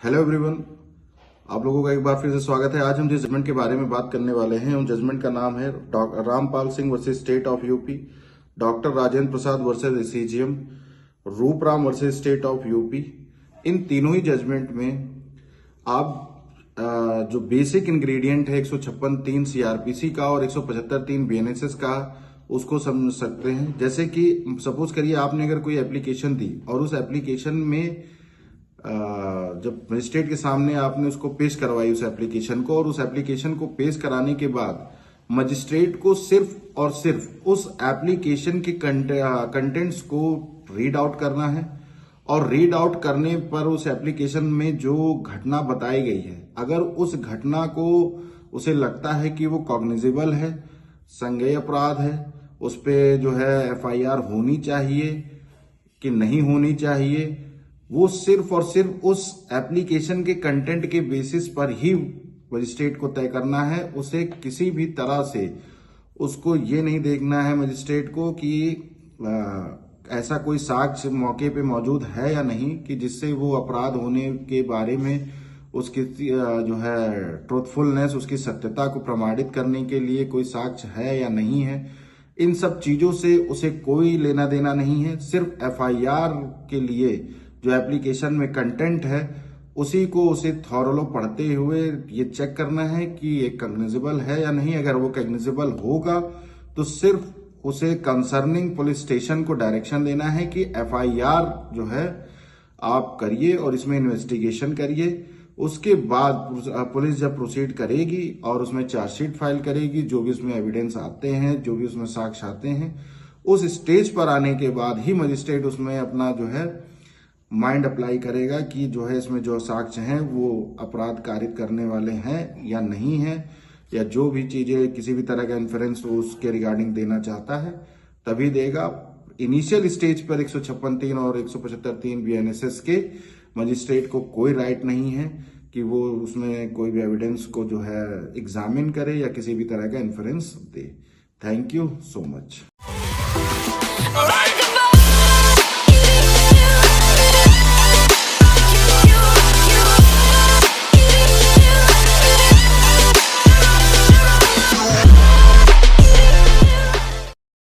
Hello everyone, आप लोगों का एक बार फिर से स्वागत है। आज हम जिस जजमेंट के बारे में बात करने वाले हैं उन जजमेंट का नाम है Rampal Singh versus state of UP, doctor Rajendra Prasad versus ACJM, Rupram versus state of UP. इन तीनों ही जजमेंट में आप जो बेसिक इंग्रेडिएंट है 156(3) सीआरपीसी का और 175(3) बीएनएसएस का, उसको समझ सकते हैं। जैसे कि सपोज करिए आपने अगर कोई एप्लीकेशन दी और उस एप्लीकेशन में जब मजिस्ट्रेट के सामने आपने उसको पेश करवाई उस एप्लीकेशन को, और उस एप्लीकेशन को पेश कराने के बाद मजिस्ट्रेट को सिर्फ और सिर्फ उस एप्लीकेशन के कंटेंट्स को रीड आउट करना है, और रीड आउट करने पर उस एप्लीकेशन में जो घटना बताई गई है, अगर उस घटना को उसे लगता है कि वो कॉग्निजेबल है, संज्ञेय अपराध है, उस पे जो है एफआईआर होनी चाहिए कि नहीं होनी चाहिए, वो सिर्फ और सिर्फ उस एप्लीकेशन के कंटेंट के बेसिस पर ही मजिस्ट्रेट को तय करना है। उसे किसी भी तरह से उसको ये नहीं देखना है मजिस्ट्रेट को कि ऐसा कोई साक्ष्य मौके पे मौजूद है या नहीं कि जिससे वो अपराध होने के बारे में उसकी जो है ट्रूथफुलनेस, उसकी सत्यता को प्रमाणित करने के लिए कोई साक्ष्य है या नहीं है। इन सब चीजों से उसे कोई लेना देना नहीं है। सिर्फ एफआईआर के लिए जो एप्लीकेशन में कंटेंट है उसी को उसे थॉरलो पढ़ते हुए ये चेक करना है कि ये कॉग्निजेबल है या नहीं। अगर वो कॉग्निजेबल होगा तो सिर्फ उसे कंसर्निंग पुलिस स्टेशन को डायरेक्शन देना है कि एफआईआर जो है आप करिए और इसमें इन्वेस्टिगेशन करिए। उसके बाद पुलिस जब प्रोसीड करेगी और उसमें चार्जशीट फाइल करेगी, जो भी उसमें एविडेंस आते हैं, जो भी उसमें साक्ष्य आते हैं, उस स्टेज पर आने के बाद ही मजिस्ट्रेट उसमें अपना जो है माइंड अप्लाई करेगा कि जो है इसमें जो साक्ष्य हैं वो अपराध कारित करने वाले हैं या नहीं है, या जो भी चीजें किसी भी तरह का इन्फ्रेंस वो उसके रिगार्डिंग देना चाहता है तभी देगा। इनिशियल स्टेज पर 156(3) और 175(3) बीएनएसएस के मजिस्ट्रेट को कोई राइट नहीं है कि वो उसमें कोई भी एविडेंस को जो है एग्जामिन करे या किसी भी तरह का inference they. Thank you so much.